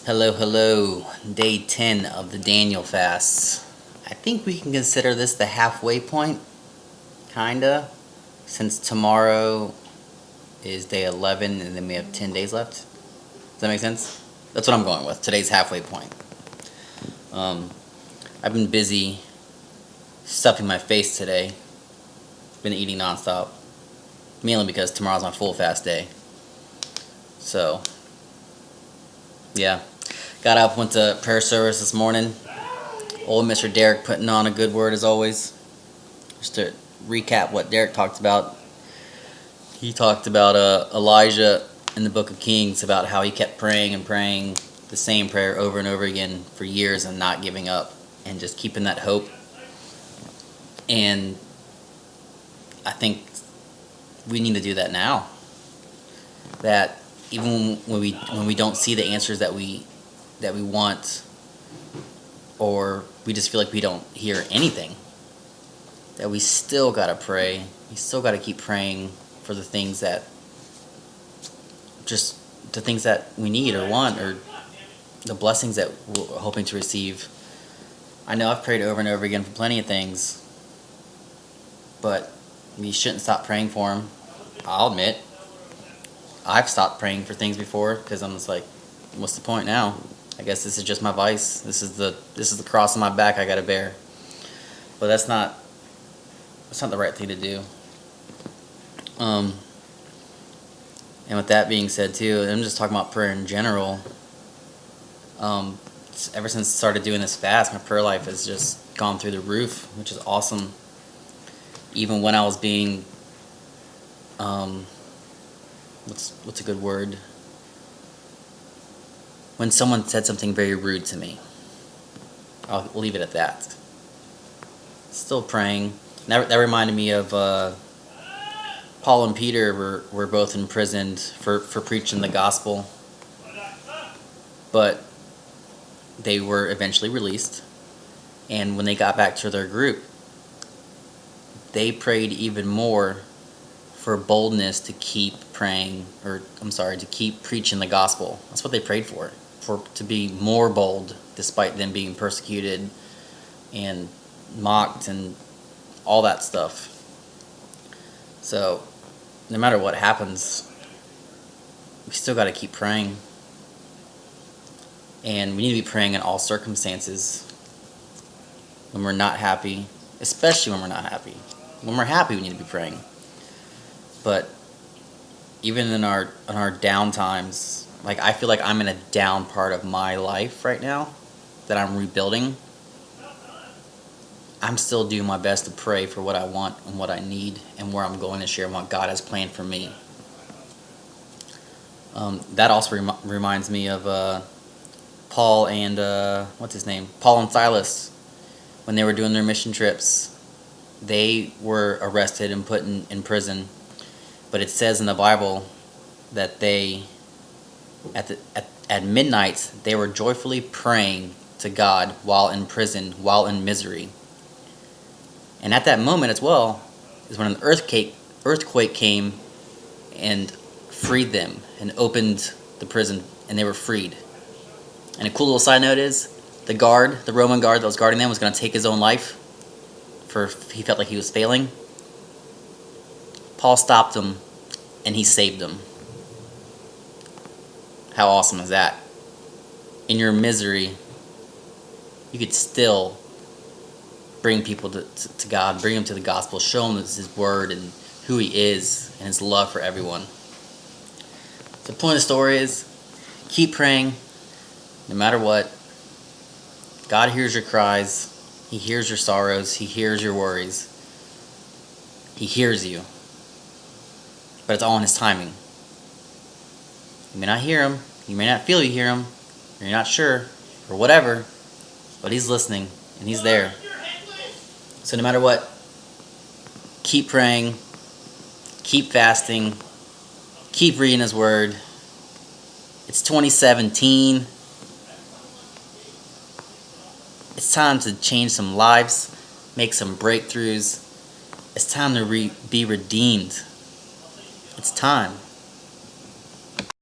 Hello, hello. Day 10 of the Daniel fasts. I think we can consider this the halfway point, kinda, since tomorrow is day 11 and then we have 10 days left. Does that make sense? That's what I'm going with. Today's halfway point. I've been busy stuffing my face today. Been eating nonstop. Mainly because tomorrow's my full fast day. So, yeah. Got up, went to prayer service this morning. Old Mr. Derek putting on a good word as always. Just to recap what Derek talked about. He talked about Elijah in the book of Kings, about how he kept praying and praying the same prayer over and over again for years and not giving up and just keeping that hope. And I think we need to do that now. That even when we don't see the answers that we want, or we just feel like we don't hear anything, that we still gotta pray. We still gotta keep praying for the things that we need or want, or the blessings that we're hoping to receive. I know I've prayed over and over again for plenty of things, but we shouldn't stop praying for them. I'll admit, I've stopped praying for things before because I'm just like, what's the point now? I guess this is just my vice. This is the cross on my back I gotta bear. But that's not the right thing to do. And with that being said too, I'm just talking about prayer in general. Ever since I started doing this fast, my prayer life has just gone through the roof, which is awesome. Even when I was being, what's a good word? When someone said something very rude to me, I'll leave it at that. Still praying. That reminded me of Paul and Peter were both imprisoned for preaching the gospel, but they were eventually released. And when they got back to their group, they prayed even more for boldness to keep praying, to keep preaching the gospel. That's what they prayed for to be more bold despite them being persecuted and mocked and all that stuff. So, no matter what happens, we still got to keep praying. And we need to be praying in all circumstances. When we're not happy, especially when we're not happy. When we're happy, we need to be praying. But even in our down times, like I feel like I'm in a down part of my life right now that I'm rebuilding. I'm still doing my best to pray for what I want and what I need and where I'm going to share what God has planned for me. That also reminds me of Paul and Paul and Silas, when they were doing their mission trips. They were arrested and put in prison, but it says in the Bible that they, at midnight, they were joyfully praying to God while in prison, while in misery. And at that moment as well is when an earthquake came and freed them and opened the prison, and they were freed. And a cool little side note is, the Roman guard that was guarding them was going to take his own life, he felt like he was failing. Paul stopped him, and he saved him. How awesome is that? In your misery, you could still bring people to God, bring them to the gospel, show them His word and who He is and His love for everyone. So the point of the story is, keep praying, no matter what. God hears your cries. He hears your sorrows. He hears your worries. He hears you. But it's all in His timing. You may not hear Him. You may not feel you hear Him. You're not sure, or whatever. But He's listening, and He's there. So no matter what, keep praying, keep fasting, keep reading His Word. It's 2017. It's time to change some lives, make some breakthroughs. It's time to be redeemed. It's time.